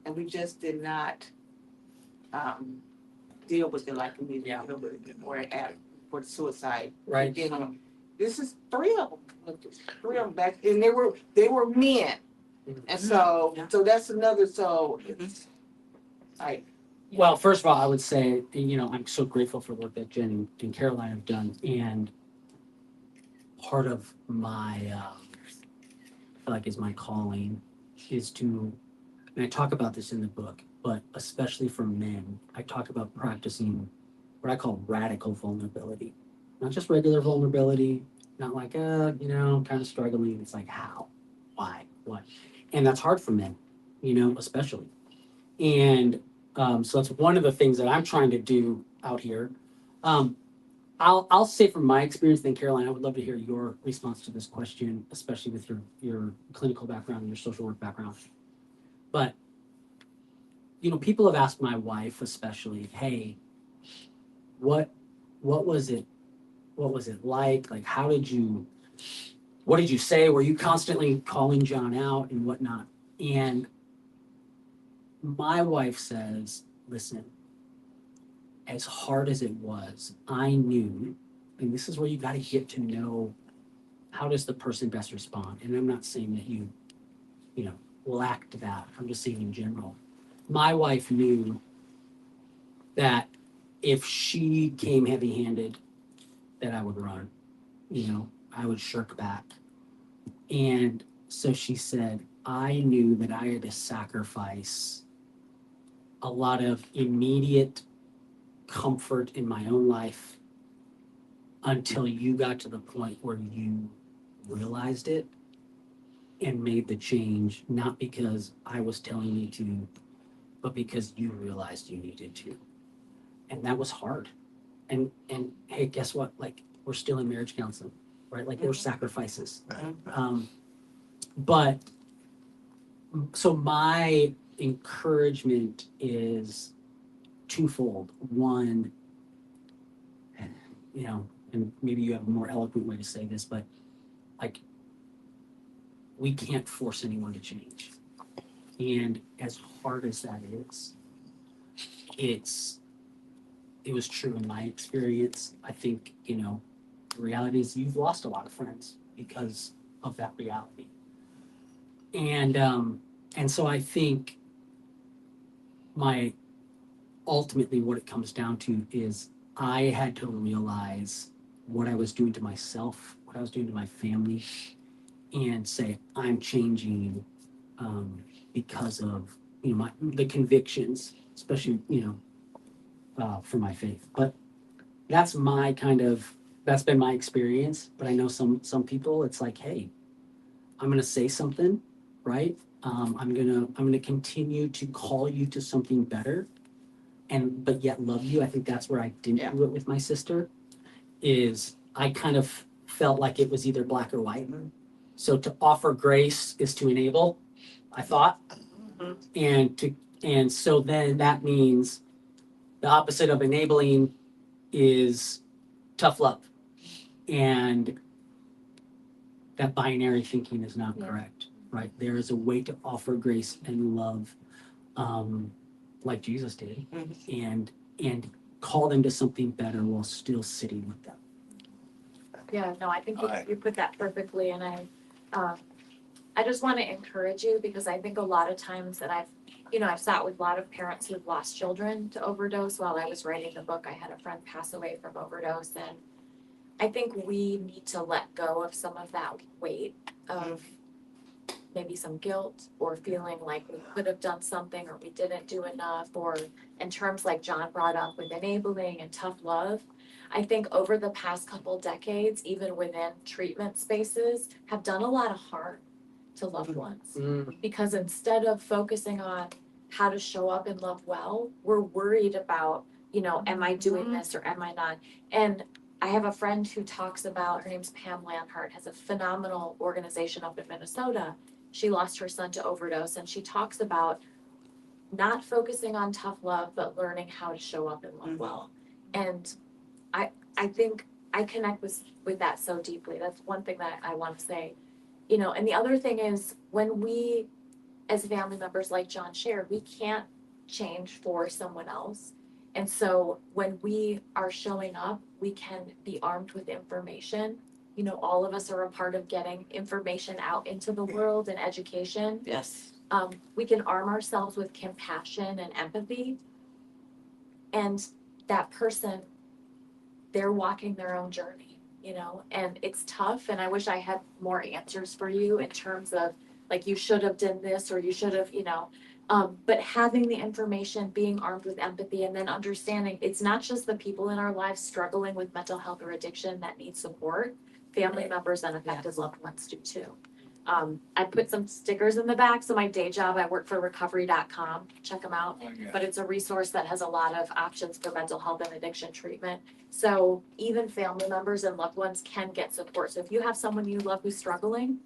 and we just did not deal with it like we needed to deal with it for the suicide. Right. This is three of them back, and they were men, and so that's another. So it's like. Well, first of all, I would say, I'm so grateful for the work that Jen and Caroline have done. And part of my, I feel like is my calling is to, and I talk about this in the book, but especially for men, I talk about practicing what I call radical vulnerability. Not just regular vulnerability, not like, kind of struggling. It's like, how? Why? what. And that's hard for men, especially. And so that's one of the things that I'm trying to do out here. Um, I'll say from my experience, then Caroline, I would love to hear your response to this question, especially with your clinical background and your social work background. But people have asked my wife especially, hey, what was it like? Like, what did you say? Were you constantly calling John out and whatnot? And my wife says, listen, as hard as it was, I knew, and this is where you got to get to know how does the person best respond. And I'm not saying that you lacked that. I'm just saying in general. My wife knew that if she came heavy-handed, that I would run. I would shirk back. And so she said, I knew that I had to sacrifice a lot of immediate comfort in my own life until you got to the point where you realized it and made the change, not because I was telling you to, but because you realized you needed to. And that was hard. And hey, guess what? Like, we're still in marriage counseling, right? Like, there's sacrifices. But so my encouragement is twofold. One, and maybe you have a more eloquent way to say this, but like, we can't force anyone to change. And as hard as that is, it was true in my experience. I think, the reality is you've lost a lot of friends because of that reality. And so I think ultimately what it comes down to is I had to realize what I was doing to myself, what I was doing to my family, and say, I'm changing because of, the convictions, especially, for my faith. But that's been my experience. But I know some people, it's like, hey, I'm going to say something, right? I'm gonna continue to call you to something better, but yet love you. I think that's where I didn't do it with my sister. Is I kind of felt like it was either black or white. So to offer grace is to enable, I thought, and so then that means the opposite of enabling is tough love, and that binary thinking is not correct, right? There is a way to offer grace and love, like Jesus did, and call them to something better while still sitting with them. Yeah, no, I think you put that perfectly, and I just want to encourage you because I think a lot of times that I've sat with a lot of parents who've lost children to overdose. While I was writing the book, I had a friend pass away from overdose, and I think we need to let go of some of that weight of maybe some guilt or feeling like we could have done something or we didn't do enough, or in terms like John brought up with enabling and tough love. I think over the past couple decades, even within treatment spaces, have done a lot of harm to loved ones. Because instead of focusing on how to show up and love well, we're worried about, am I doing this or am I not? And I have a friend who talks about, her name's Pam Lanhart, has a phenomenal organization up in Minnesota. She lost her son to overdose, and she talks about not focusing on tough love, but learning how to show up and love well. And I think I connect with that so deeply. That's one thing that I want to say. And the other thing is when we, as family members, like John shared, we can't change for someone else. And so when we are showing up, we can be armed with information. All of us are a part of getting information out into the world and education. Yes. We can arm ourselves with compassion and empathy. And that person, they're walking their own journey, and it's tough. And I wish I had more answers for you in terms of like, you should have done this or you should have, but having the information, being armed with empathy, and then understanding it's not just the people in our lives struggling with mental health or addiction that need support. Family members and affected loved ones do too. I put some stickers in the back. So my day job, I work for recovery.com. Check them out. But it's a resource that has a lot of options for mental health and addiction treatment. So even family members and loved ones can get support. So if you have someone you love who's struggling,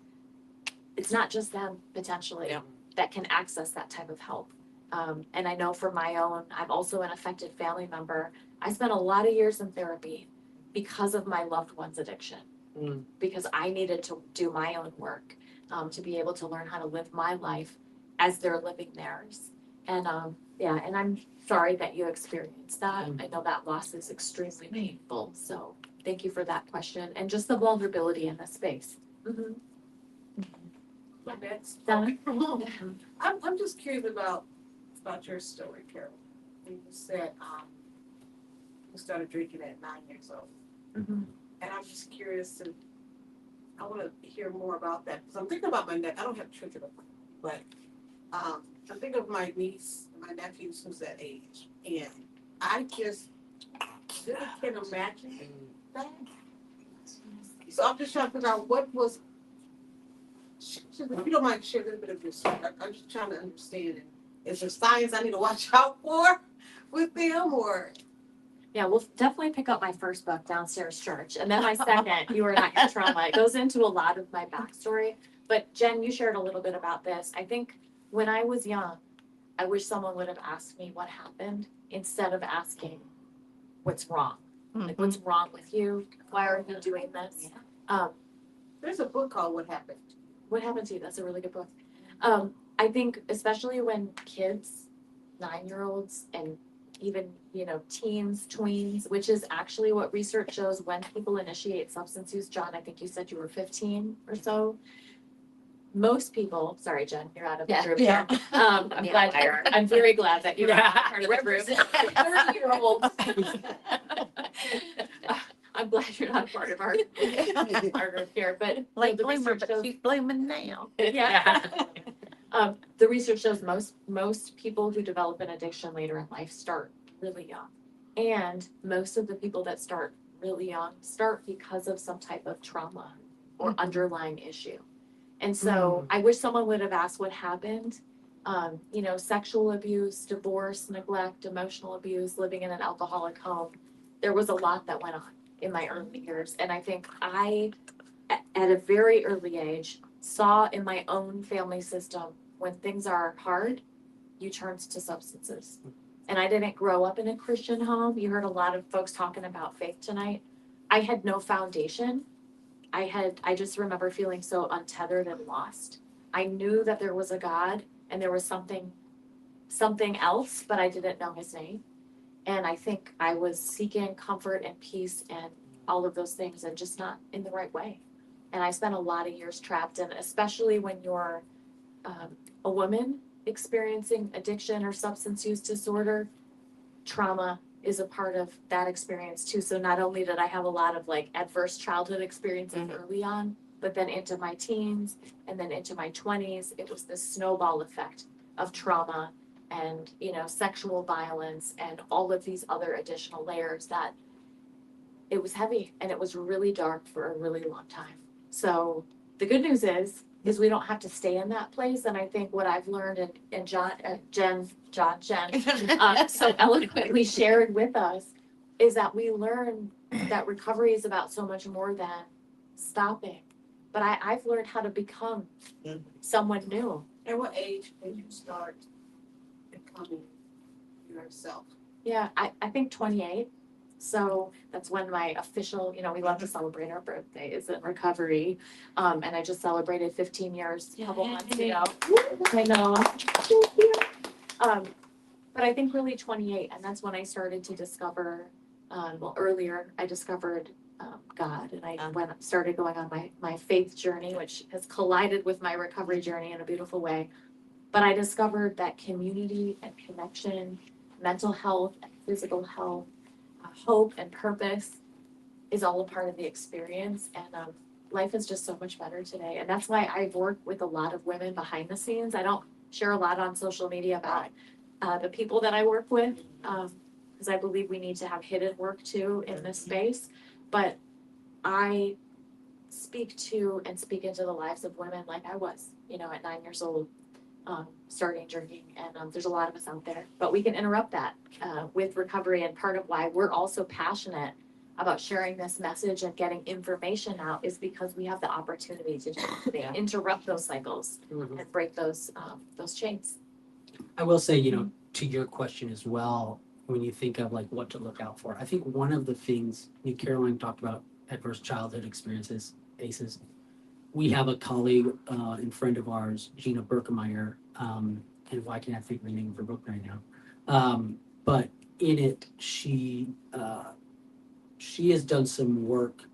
it's not just them potentially that can access that type of help. And I know for my own, I'm also an affected family member. I spent a lot of years in therapy because of my loved one's addiction, because I needed to do my own work, to be able to learn how to live my life as they're living theirs. And and I'm sorry that you experienced that. I know that loss is extremely painful. So thank you for that question and just the vulnerability in this space. Mm-hmm. Donna? I'm just curious about your story, Carol. You said you started drinking at 9 years old, Mm-hmm. and I'm just curious I want to hear more about that because I'm thinking about my I don't have children, but I'm thinking of my niece, my nephews who's that age, and I just really can't imagine that. So I'm just trying to figure out what was. If you don't mind, share a little bit of your story. I'm just trying to understand. Is there signs I need to watch out for with them, or? Yeah, we'll definitely pick up my first book, Downstairs Church, and then my second, You Are Not Your Trauma. It goes into a lot of my backstory. But Jen, you shared a little bit about this. I think when I was young, I wish someone would have asked me what happened instead of asking what's wrong. Like, what's wrong with you? Why are you doing this? There's a book called What Happened. What happened to you? That's a really good book. I think especially when kids, 9-year-olds and even, teens, tweens, which is actually what research shows when people initiate substance use. John, I think you said you were 15 or so. Most people, sorry, Jen, you're out of the group here. I'm very glad that you're not part of the group. 30-year-olds. I'm glad you're not part of our group here, but Like the bloomer, research but shows. she's blooming now. Yeah. The research shows most people who develop an addiction later in life start really young. And most of the people that start really young start because of some type of trauma or underlying issue. And so I wish someone would have asked what happened. Sexual abuse, divorce, neglect, emotional abuse, living in an alcoholic home. There was a lot that went on in my early years. And I think I, at a very early age, saw in my own family system when things are hard, you turn to substances. And I didn't grow up in a Christian home. You heard a lot of folks talking about faith tonight. I had no foundation. I just remember feeling so untethered and lost. I knew that there was a God and there was something else, but I didn't know his name. And I think I was seeking comfort and peace and all of those things and just not in the right way. And I spent a lot of years trapped, and especially when you're a woman experiencing addiction or substance use disorder, trauma is a part of that experience too. So not only did I have a lot of adverse childhood experiences early on, but then into my teens and then into my 20s, it was this snowball effect of trauma and, sexual violence and all of these other additional layers that it was heavy and it was really dark for a really long time. So the good news is we don't have to stay in that place. And I think what I've learned and Jen so eloquently shared with us is that we learn that recovery is about so much more than stopping. But I've learned how to become someone new. At what age did you start becoming yourself? Yeah, I think 28. So that's when my official, we love to celebrate our birthdays in recovery. And I just celebrated 15 years a couple months ago. I know. But I think really 28, and that's when I started to discover, earlier I discovered God, and I started going on my faith journey, which has collided with my recovery journey in a beautiful way. But I discovered that community and connection, mental health and physical health, hope and purpose is all a part of the experience. And life is just so much better today. And that's why I've worked with a lot of women behind the scenes. I don't share a lot on social media about the people that I work with, because I believe we need to have hidden work too in this space. But I speak to and speak into the lives of women like I was, at 9 years old, starting drinking. And there's a lot of us out there, but we can interrupt that with recovery. And part of why we're also passionate about sharing this message and getting information out is because we have the opportunity to interrupt those cycles and break those chains. I will say, to your question as well, when you think of like what to look out for, I think one of the things, Caroline talked about adverse childhood experiences, ACEs. We have a colleague and friend of ours, Gina Berkemeyer, and why can't I think of the name of her book right now? But in it, she has done some work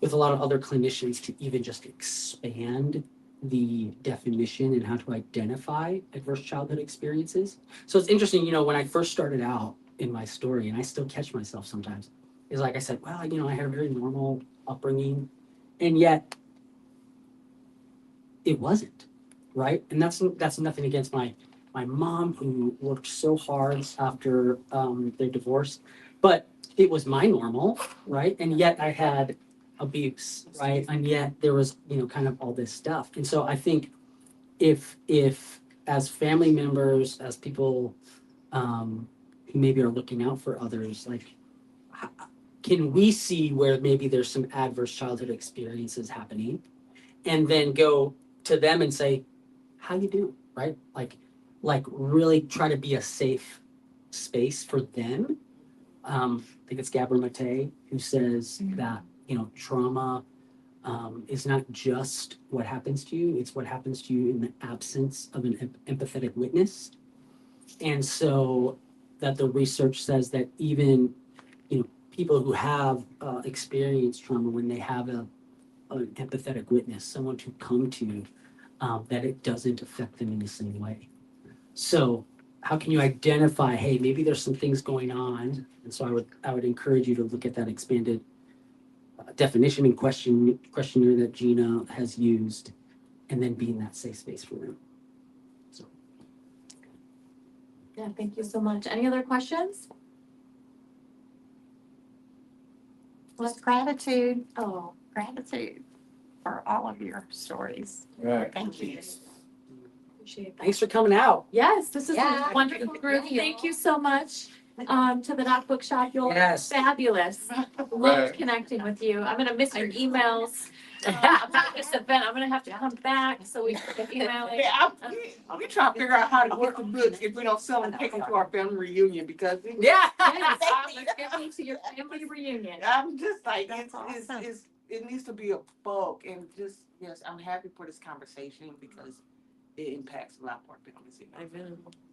with a lot of other clinicians to even just expand the definition and how to identify adverse childhood experiences. So it's interesting, when I first started out in my story, and I still catch myself sometimes, is like I said, well, I had a very normal upbringing, and yet it wasn't, right? And that's nothing against my mom, who worked so hard after their divorce, but it was my normal, right? And yet I had abuse, right? And yet there was, kind of all this stuff. And so I think if as family members, as people who maybe are looking out for others, like, can we see where maybe there's some adverse childhood experiences happening, and then go to them and say, how you doing, right? Like really try to be a safe space for them. I think it's Gabor Mate who says that, trauma is not just what happens to you, it's what happens to you in the absence of an empathetic witness. And so that the research says that even, people who have experienced trauma, when they have an empathetic witness, someone to come to, that it doesn't affect them in the same way. So how can you identify, hey, maybe there's some things going on? And so I would encourage you to look at that expanded definition and questionnaire that Gina has used, and then be in that safe space for them. So. Yeah, thank you so much. Any other questions? Just gratitude, Oh, gratitude for all of your stories. Right. Thank you. appreciate that. Thanks for coming out. Yes, this is Yeah. a wonderful group. Thank you so much to the Doc Bookshop. You're Yes. fabulous. Love Right. connecting with you. I'm gonna miss your emails about this event. I'm gonna have to come back so we can email it. Yeah, we trying to figure out how to work the books if we don't sell them, take them to our family reunion because Yeah. Yes, let's get me to your family reunion. I'm just like, That's awesome. it needs to be a bulk and just, yes, I'm happy for this conversation because it impacts a lot more families.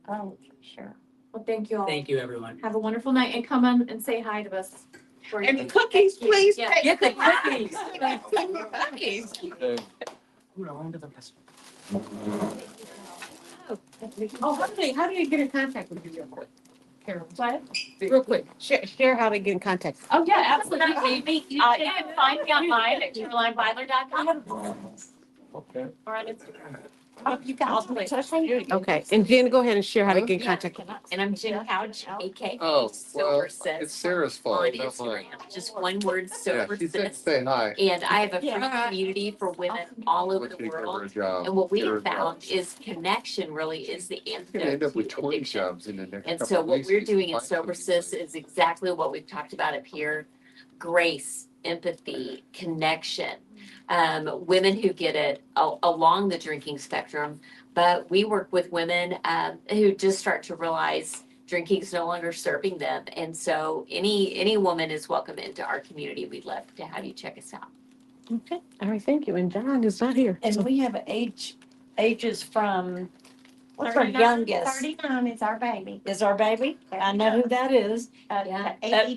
Oh, sure. Well, thank you all. Thank you, everyone. Have a wonderful night and come on and say hi to us. And the cookies, please. Yeah, take get the cookies. cookies. Oh, how do you get in contact with you real quick? Carol, What? real quick, share how they get in contact. Oh, yeah, absolutely. You can find me online at CarolineBeidler.com Okay. or on Instagram. Oh, you got it. Okay, and Jen, go ahead and share how to get in contact with us. And I'm Jen Couch, aka Oh, well, Sober it's Sis Sarah's on fault, not Instagram. mine. Just one word, Yeah, Sober she said Sis. say hi. And I have a free Yeah. community for women all over Let's the give her a world. job. And what we Get her have a job. found is connection really is the She's gonna end antidote up with to 20 addiction. jobs in the next And couple so of what weeks. we're doing in Find Sober somebody. Sis is exactly what we've talked about up here. Grace, empathy, connection. Women who get it along the drinking spectrum, but we work with women who just start to realize drinking is no longer serving them. And so any woman is welcome into our community. We'd love to have you check us out. Okay, all right, thank you. And John is not here. And we have ages from, what's our 39, youngest? 39 is our baby. Is our baby? I know who that is. Yeah. 80